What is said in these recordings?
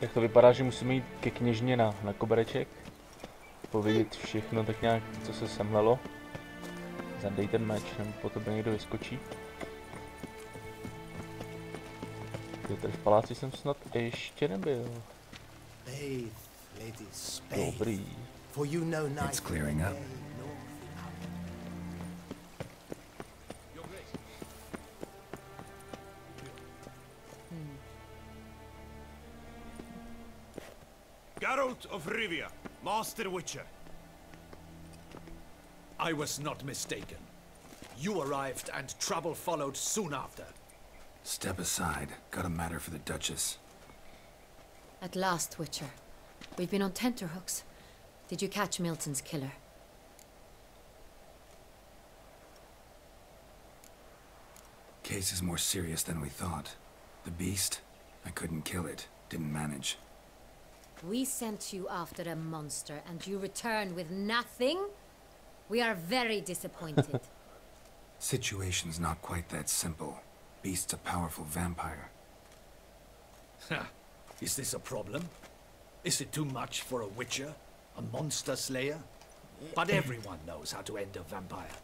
Jak to vypadá, že musíme jít ke kněžně na kobereček. Povědět všechno tak nějak, co se semlelo. Zadej ten meč, nebo po tobě někdo vyskočí. Jo, tady v paláci jsem snad ještě nebyl. Dobrý. It's clearing up. Geralt of Rivia, Master Witcher. I was not mistaken. You arrived and trouble followed soon after. Step aside. Got a matter for the Duchess. At last, Witcher. We've been on tenterhooks. Did you catch Milton's killer? Case is more serious than we thought. The beast? I couldn't kill it. Didn't manage. We sent you after a monster, and you returned with nothing? We are very disappointed. Situation's not quite that simple. Beast's a powerful vampire. Is this a problem? Is it too much for a witcher? A monster slayer? But everyone knows how to end a vampire.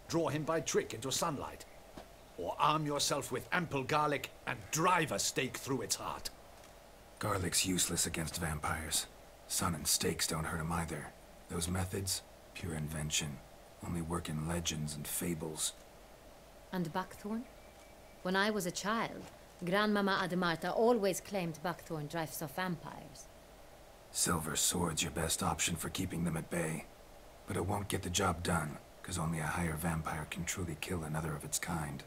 Draw him by trick into sunlight. Or arm yourself with ample garlic and drive a stake through its heart. Garlic's useless against vampires. Sun and stakes don't hurt him either. Those methods, pure invention. Only work in legends and fables. And buckthorn? When I was a child, Grandmama Ademarta always claimed buckthorn drives off vampires. Silver sword's your best option for keeping them at bay. But it won't get the job done, because only a higher vampire can truly kill another of its kind.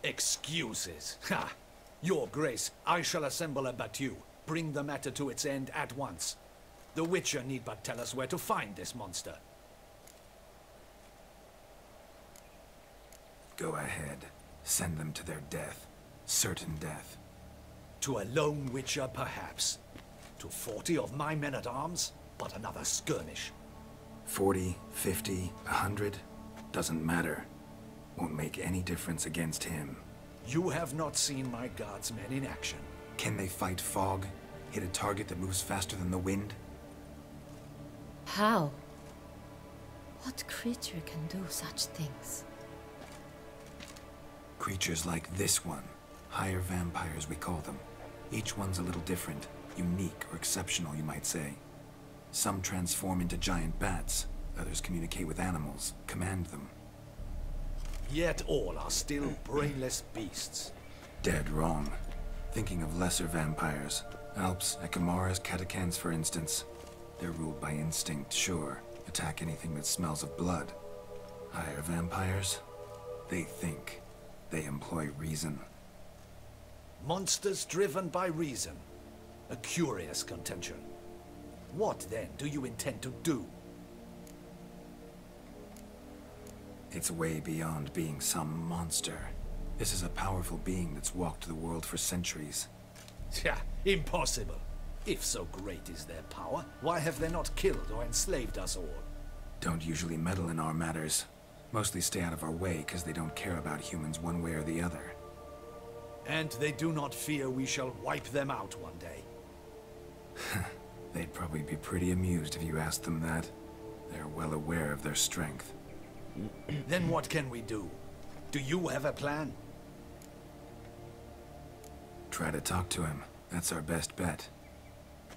Excuses. Ha! Your Grace, I shall assemble a battue. Bring the matter to its end at once. The Witcher need but tell us where to find this monster. Go ahead. Send them to their death. Certain death. To a lone Witcher, perhaps. To 40 of my men-at-arms, but another skirmish. 40, 50, 100? Doesn't matter. Won't make any difference against him. You have not seen my guardsmen in action. Can they fight fog? Hit a target that moves faster than the wind? How? What creature can do such things? Creatures like this one. Higher vampires, we call them. Each one's a little different. Unique or exceptional, you might say. Some transform into giant bats. Others communicate with animals, command them. Yet all are still brainless beasts. Dead wrong. Thinking of lesser vampires. Alps, Ekamaras, Catacans, for instance. They're ruled by instinct, sure. Attack anything that smells of blood. Higher vampires? They think. They employ reason. Monsters driven by reason. A curious contention. What, then, do you intend to do? It's way beyond being some monster. This is a powerful being that's walked the world for centuries. Yeah, impossible. If so great is their power, why have they not killed or enslaved us all? Don't usually meddle in our matters. Mostly stay out of our way because they don't care about humans one way or the other. And they do not fear we shall wipe them out one day. They'd probably be pretty amused if you asked them that. They're well aware of their strength. Then what can we do? Do you have a plan? Try to talk to him. That's our best bet.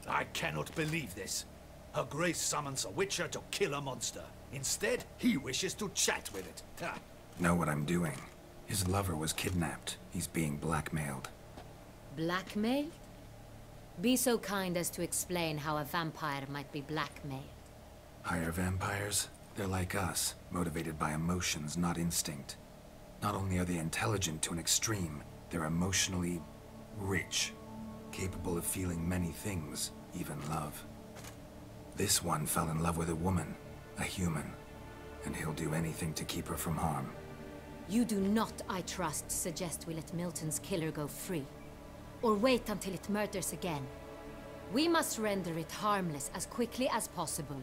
I cannot believe this. Her Grace summons a Witcher to kill a monster. Instead, he wishes to chat with it. Ha. Know what I'm doing. His lover was kidnapped. He's being blackmailed. Blackmailed? Be so kind as to explain how a vampire might be blackmailed. Higher vampires? They're like us, motivated by emotions, not instinct. Not only are they intelligent to an extreme, they're emotionally rich, capable of feeling many things, even love. This one fell in love with a woman, a human, and he'll do anything to keep her from harm. You do not, I trust, suggest we let Milton's killer go free. Or wait until it murders again. We must render it harmless as quickly as possible.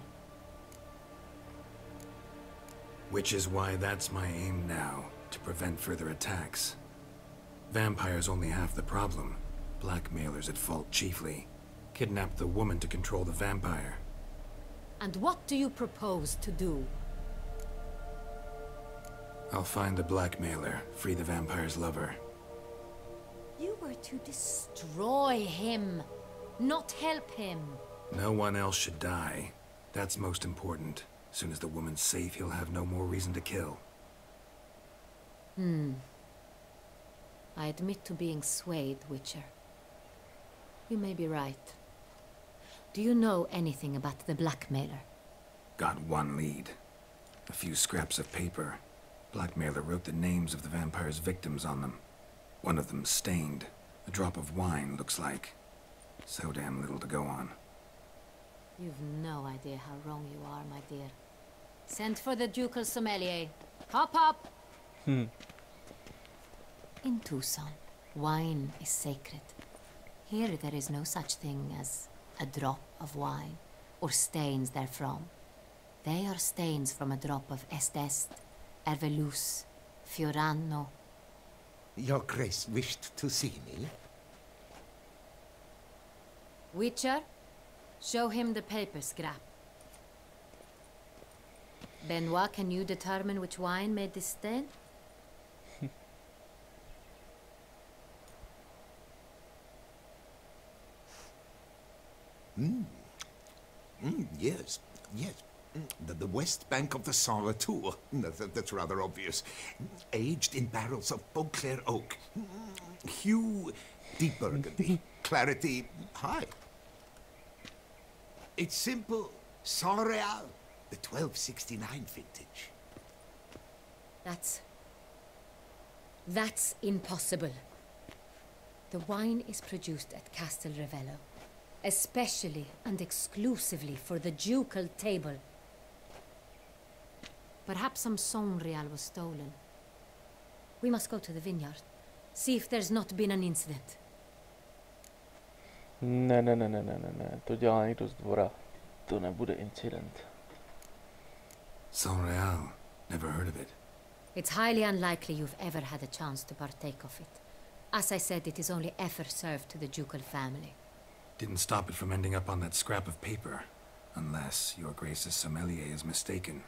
Which is why that's my aim now, to prevent further attacks. Vampires only half the problem. Blackmailers at fault chiefly. Kidnapped the woman to control the vampire. And what do you propose to do? I'll find the blackmailer, free the vampire's lover. You were to destroy him, not help him. No one else should die. That's most important. As soon as the woman's safe, he'll have no more reason to kill. I admit to being swayed, Witcher. You may be right. Do you know anything about the blackmailer? Got one lead. A few scraps of paper. Blackmailer wrote the names of the vampire's victims on them. One of them stained. A drop of wine, looks like. So damn little to go on. You've no idea how wrong you are, my dear. Send for the ducal sommelier. Hop, hop! In Tucson, wine is sacred. Here there is no such thing as a drop of wine, or stains therefrom. They are stains from a drop of Est, Ervelus, Fiorano. Your Grace wished to see me? Witcher, show him the paper scrap. Benoit, can you determine which wine made this stain? Yes, yes. The west bank of the Saint Latour. That's rather obvious. Aged in barrels of Beauclair oak. Hue, deep burgundy. Clarity, high. It's simple. Saint Real, the 1269 vintage. That's impossible. The wine is produced at Castel Ravello, especially and exclusively for the ducal table. Perhaps some Saint Real was stolen. We must go to the vineyard, see if there's not been an incident. Ne, to dělá někdo z dvora. To nebude incident. Saint Real. Never heard of it. It's highly unlikely you've ever had a chance to partake of it. As I said, it is only ever served to the ducal family. Didn't stop it from ending up on that scrap of paper. Unless your Grace's sommelier is mistaken.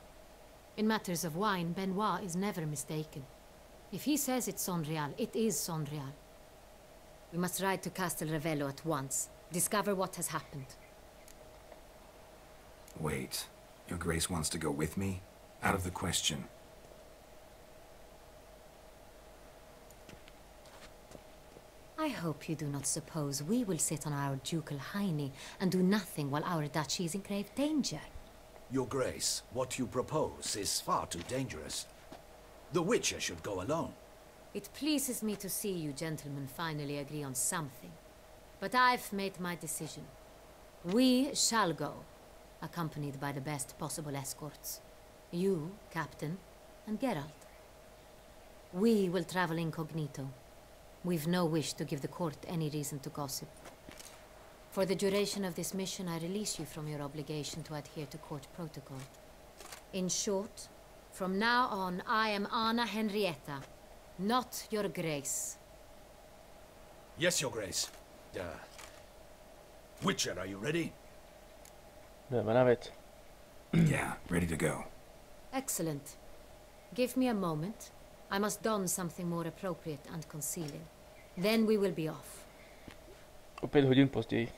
In matters of wine, Benoit is never mistaken. If he says it's Saint Real, it is Saint Real. We must ride to Castel Ravello at once. Discover what has happened. Wait. Your Grace wants to go with me? Out of the question. I hope you do not suppose we will sit on our ducal hiney and do nothing while our duchy is in grave danger. Your Grace, what you propose is far too dangerous. The Witcher should go alone. It pleases me to see you gentlemen finally agree on something. But I've made my decision. We shall go, accompanied by the best possible escorts. You, Captain, and Geralt. We will travel incognito. We've no wish to give the court any reason to gossip. For the duration of this mission, I release you from your obligation to adhere to court protocol. In short, from now on, I am Anna Henrietta, not your Grace. Yes, Your Grace. Witcher, are you ready? Jdeme na věc. Yeah, ready to go. Excellent. Give me a moment. I must don something more appropriate and concealing. Then we will be off. O 5 hodin později.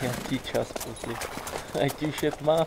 Nějaký čas později. Ať už je tma.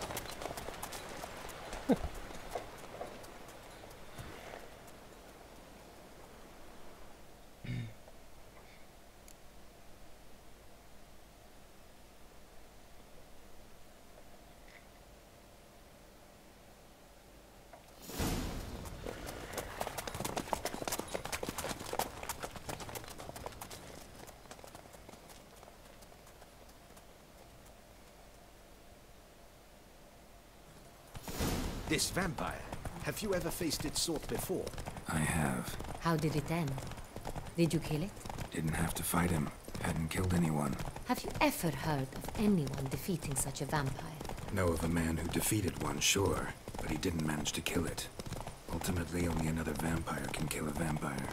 This vampire, have you ever faced its sort before? I have. How did it end? Did you kill it? Didn't have to fight him. Hadn't killed anyone. Have you ever heard of anyone defeating such a vampire? Know of a man who defeated one, sure, but he didn't manage to kill it. Ultimately, only another vampire can kill a vampire.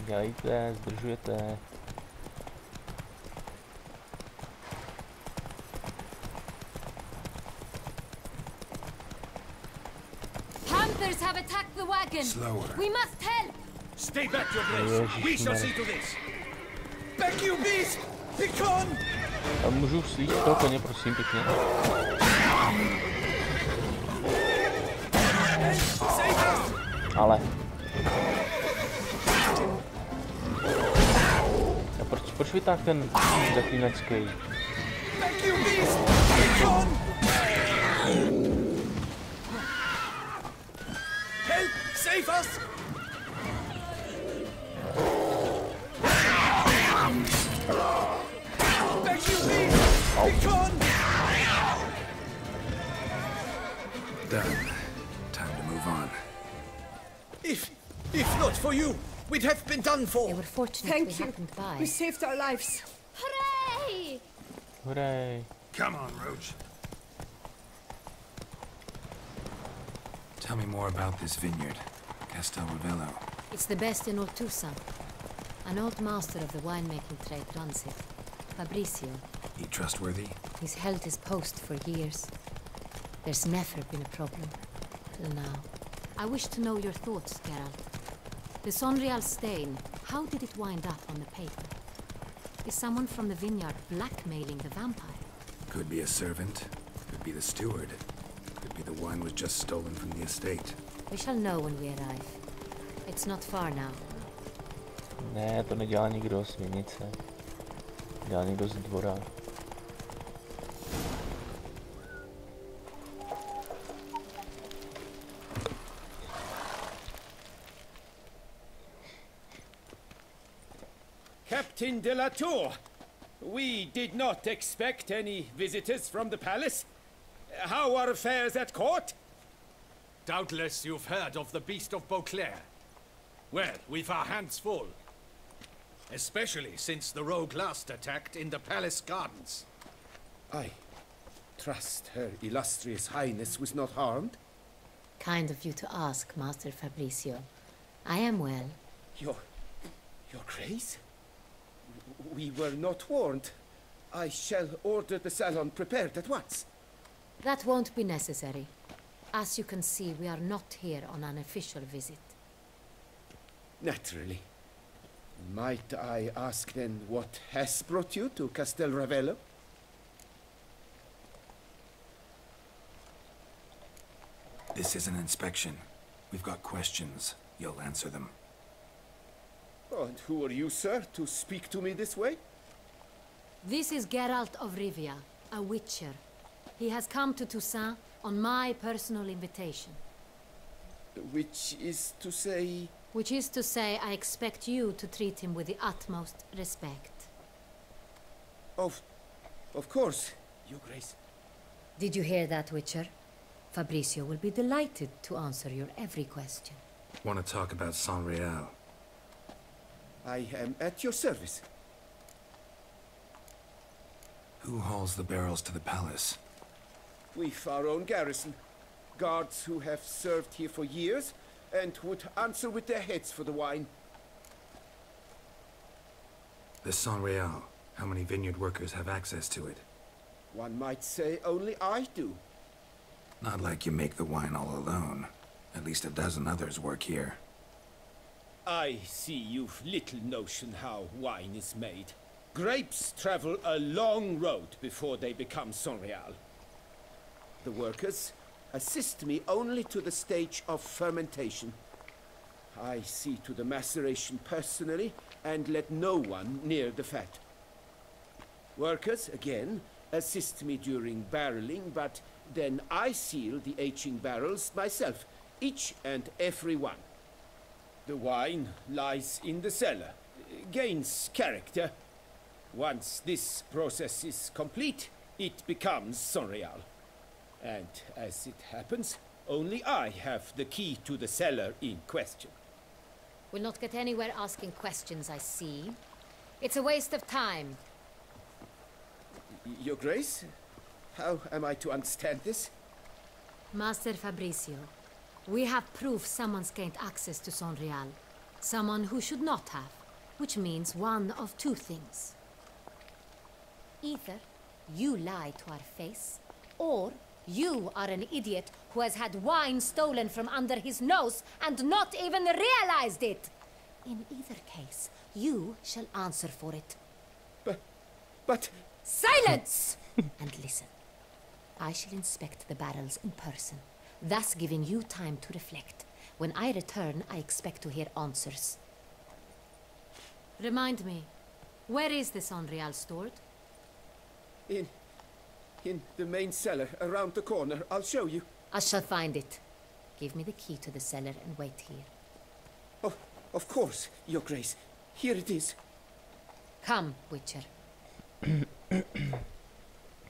Dělejte, zdržujete. Hunters have attacked the wagon. Slower. We must help. Stay back, your grace. We shall see to this. Back, you beast! Picon! A můžu slížit toho koně, prosím, pěkně. Ale. A proč vytáhl ten zaklínačský? Back, you beast! Picon! Help! Save us! Back, you beast! Picon! Done. Time to move on. If not for you, we'd have been done They for. were fortunate Thank we you. happened by. We saved our lives. Hooray! Huraj. Come on, Roach. Tell me more about this vineyard, Castel Ravello. It's the best in Ortusa. An old master of the winemaking trade runs it. Fabricio. He trustworthy? He's held his post for years. There's never been a problem. Till now. I wish to know your thoughts, Geralt. The Sonreal stain, how did it wind up on the paper? Is someone from the vineyard blackmailing the vampire? Could be a servant. Could be the steward. Could be the wine was just stolen from the estate. We shall know when we arrive. It's not far now. Ne, to nedělá nikdo z vinice. Dělá někdo z dvora. Captain de la Tour, we did not expect any visitors from the palace. How are affairs at court? Doubtless you've heard of the Beast of Beauclair. Well, we've our hands full. Especially since the rogue last attacked in the palace gardens. I trust Her Illustrious Highness was not harmed. Kind of you to ask, Master Fabricio. I am well. Your Grace? We were not warned. I shall order the salon prepared at once. That won't be necessary. As you can see, we are not here on an official visit. Naturally. Might I ask then what has brought you to Castel Ravello? This is an inspection. We've got questions. You'll answer them. Oh, and who are you, sir, to speak to me this way? This is Geralt of Rivia, a witcher. He has come to Toussaint on my personal invitation. Which is to say... Which is to say, I expect you to treat him with the utmost respect. Of course, Your Grace. Did you hear that, Witcher? Fabricio will be delighted to answer your every question. Want to talk about Sonreal? I am at your service. Who hauls the barrels to the palace? We've our own garrison. Guards who have served here for years and would answer with their heads for the wine. The Sonreal. How many vineyard workers have access to it? One might say only I do. Not like you make the wine all alone. At least a dozen others work here. I see you've little notion how wine is made. Grapes travel a long road before they become Sonreal. The workers assist me only to the stage of fermentation. I see to the maceration personally and let no one near the fat. Workers, again, assist me during barreling, but then I seal the aging barrels myself, each and every one. The wine lies in the cellar, gains character. Once this process is complete, it becomes Sonreal. And as it happens, only I have the key to the cellar in question. We'll not get anywhere asking questions, I see. It's a waste of time. Your Grace? How am I to understand this? Master Fabricio, we have proof someone's gained access to Son Real. Someone who should not have, which means one of two things. Either you lie to our face, or you are an idiot who has had wine stolen from under his nose and not even realized it. In either case, you shall answer for it. But... Silence! And listen. I shall inspect the barrels in person, thus giving you time to reflect. When I return, I expect to hear answers. Remind me, where is the Son Real stored? In the main cellar, around the corner. I'll show you. I shall find it. Give me the key to the cellar and wait here. Oh, of course, Your Grace. Here it is. Come, Witcher.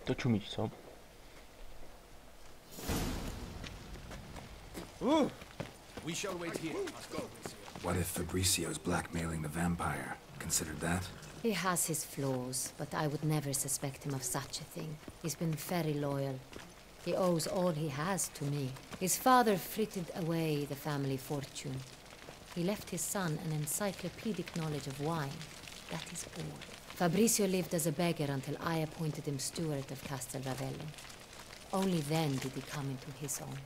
To čumíš, co? We shall wait here. Let's go. What if Fabricio's blackmailing the vampire? Considered that? He has his flaws, but I would never suspect him of such a thing. He's been very loyal. He owes all he has to me. His father frittered away the family fortune. He left his son an encyclopedic knowledge of wine. That is all. Fabricio lived as a beggar until I appointed him steward of Castel Ravello. Only then did he come into his own.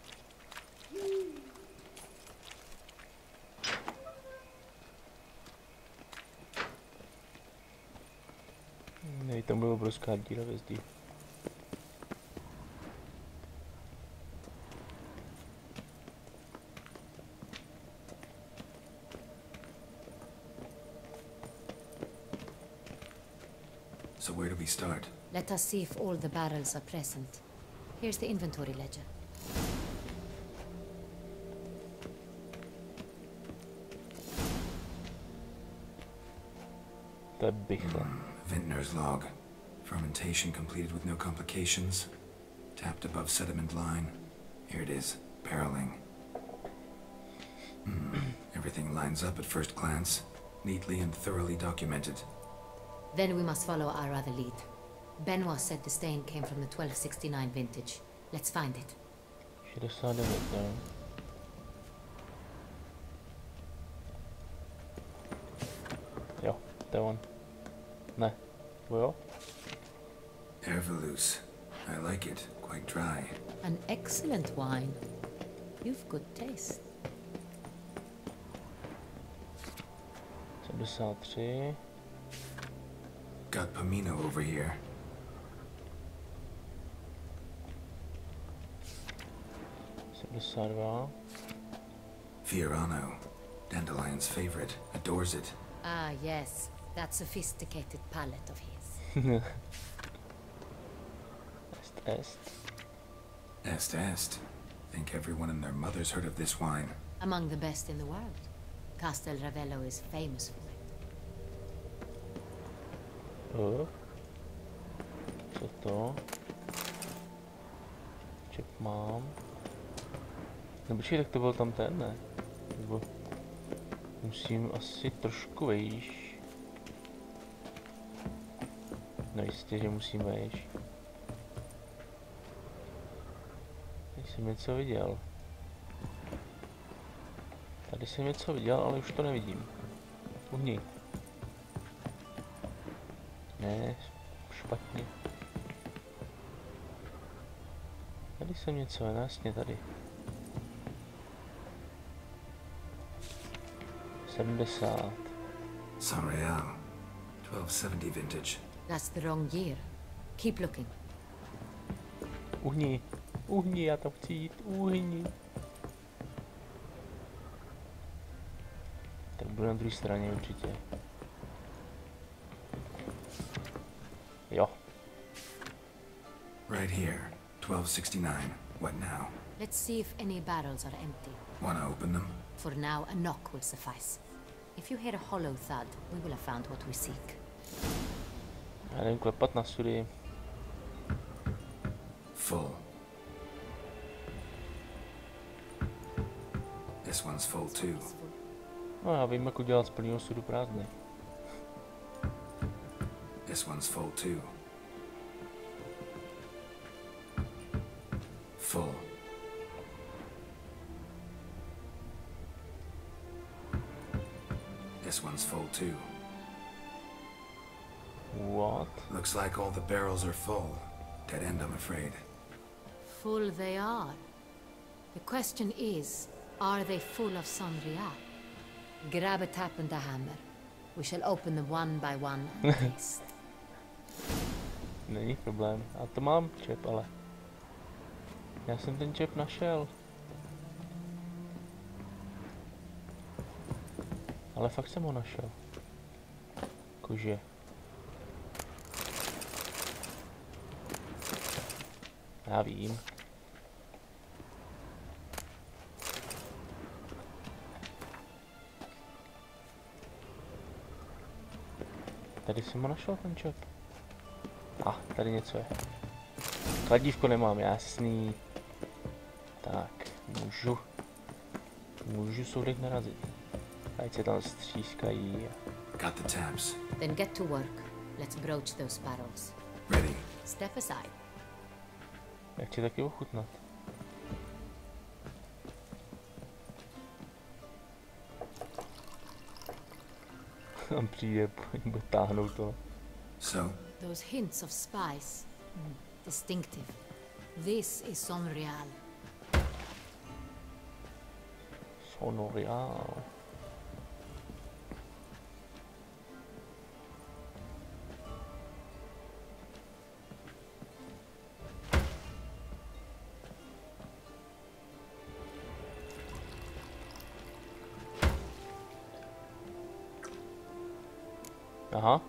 Tam byla obrovská díra ve zdi. So where do we start? Let us see if all the barrels are present. Here's the inventory ledger. To je bychle. Vintner's log. Fermentation completed with no complications. Tapped above sediment line. Here it is. Barreling. Everything lines up at first glance. Neatly and thoroughly documented. Then we must follow our other lead. Benoit said the stain came from the 1269 vintage. Let's find it. 69, no. Jo, to je on. Ne. Jo? Herveloos. I like it. Quite dry. An excellent wine. You've good taste. 73. Got Pomino over here. 72. Fiorano. Dandelion's favorite. Adores it. Ah, yes. That sophisticated palate of his. Est. Est. Think everyone and their mother's heard of this wine. Among the best in the world. Castel Ravello is famous for it. Co to? Čep mám. No počkej, tak to byl tam ten, ne? Nebo musím asi trošku vejš. No jistě, že musím vejš. Tady jsem něco viděl. Tady jsem něco viděl, ale už to nevidím. Uhni. Ne, špatně. Tady jsem něco, jasně tady. 70. San Real. 1270 vintage. That's the wrong year. Keep looking. Uhni. Uhni, já to chci jít. Uhni. Tak budu na druhé straně určitě. Jo. Right here. 1269. What now? Let's see if any barrels are empty. Wanna open them? For now, a knock will suffice. If you hear a hollow thud, we will have found what we seek. Já jdem klepat na sudy. Full. This one's full too. No, já vím, jak udělat z plného sudu prázdný. This one's full too. Full. This one's full too. What? Looks like all the barrels are full. Dead end, I'm afraid. Full they are. The question is, are they full of Sangria? Grab a tap and a hammer. We shall open them one by one and taste. Není problém. A to mám čep, ale... Já jsem ten čep našel. Ale fakt jsem ho našel. Jakože... Já vím. Tady jsem ho našel, ten čep. Tady něco je. Kladívko nemám, jasný. Tak, můžu soudek narazit. Ať se tam střískají. Got the tabs. Then get to work. Let's broach those barrels. Ready. Step aside. Já chci taky ochutnat. Tam přijde, táhnou to. So, Those hints of spice. Distinctive. This is Sonreal. Sonreal. Aha.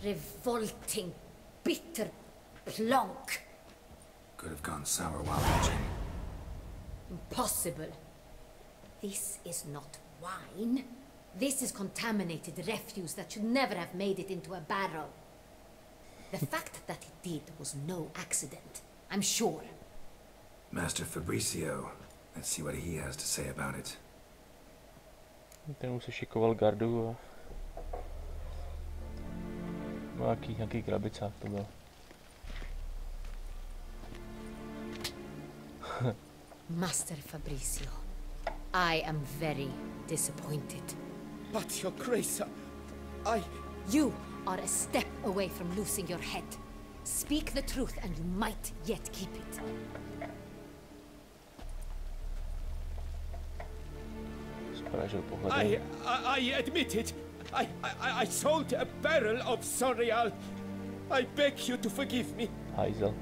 Revolting, bitter plonk. could have gone sour while aging. Impossible. This is not wine. This is contaminated refuse that should never have made it into a barrel. The fact that it did was no accident, I'm sure. Master Fabricio, let's see what he has to say about it. Ten už se šikoval gardu a... Nějaký krabicák to byl. Master Fabricio, I am very disappointed. But, Your Grace, You are a step away from losing your head. Speak the truth and you might yet keep it. I admit it. I sold a barrel of Sonreal. I beg you to forgive me. Hajzel.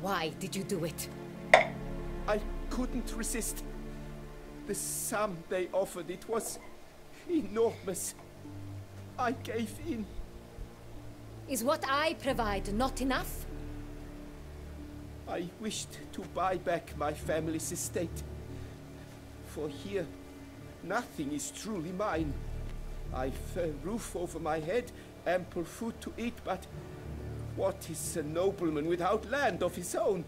Why did you do it? I couldn't resist. The sum they offered, it was enormous. I gave in. Is what I provide not enough? I wished to buy back my family's estate. For here, nothing is truly mine. I've a roof over my head, ample food to eat, but what is a nobleman without land of his own?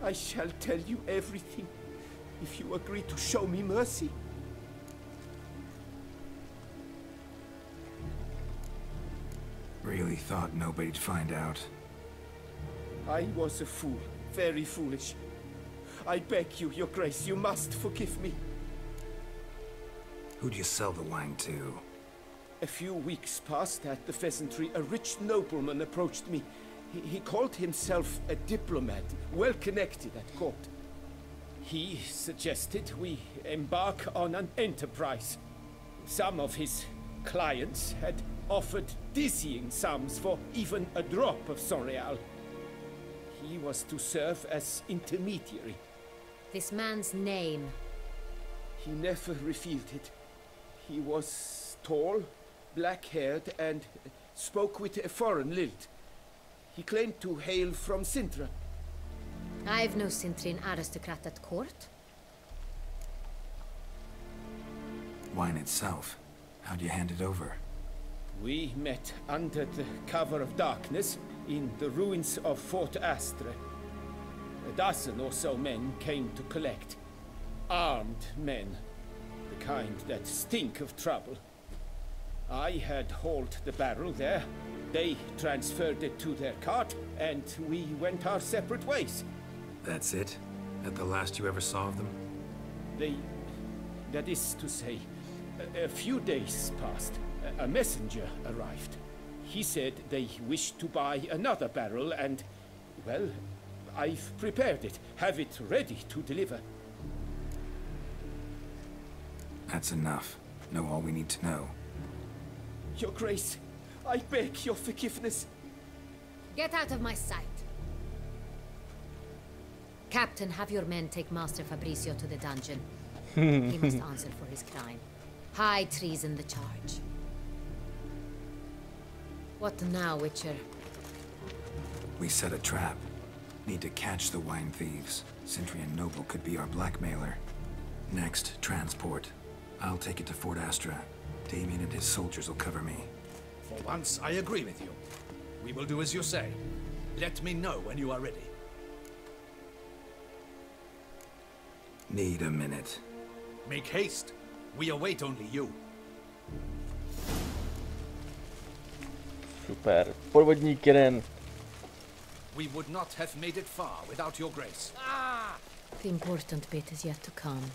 I shall tell you everything, if you agree to show me mercy. Really thought nobody'd find out. I was a fool, very foolish. I beg you, Your Grace, you must forgive me. Who'd you sell the wine to? A few weeks past at the pheasantry, a rich nobleman approached me. He called himself a diplomat, well connected at court. He suggested we embark on an enterprise. Some of his clients had offered dizzying sums for even a drop of Sonreal. He was to serve as intermediary. This man's name. He never revealed it. He was tall, black-haired, and spoke with a foreign lilt. He claimed to hail from Sintra. I've no Cintrin aristocrat at court. Wine itself. How'd you hand it over? We met under the cover of darkness, in the ruins of Fort Astre. A dozen or so men came to collect. Armed men, the kind that stink of trouble. I had hauled the barrel there. They transferred it to their cart, and we went our separate ways. That's it? That the last you ever saw of them? That is to say, a few days passed. A messenger arrived. He said they wished to buy another barrel and, well, I've prepared it, have it ready to deliver. That's enough. Know all we need to know. Your Grace, I beg your forgiveness. Get out of my sight. Captain, have your men take Master Fabricio to the dungeon. He must answer for his crime. High treason the charge. What now, Witcher? We set a trap. Need to catch the wine thieves. Sentry and Noble could be our blackmailer. Next, transport. I'll take it to Fort Astra. Damien and his soldiers will cover me. For once, I agree with you. We will do as you say. Let me know when you are ready. Need a minute. Make haste. We await only you. Super. Podvodník jeden. We would not have made it far without your grace. The important bit is yet to come.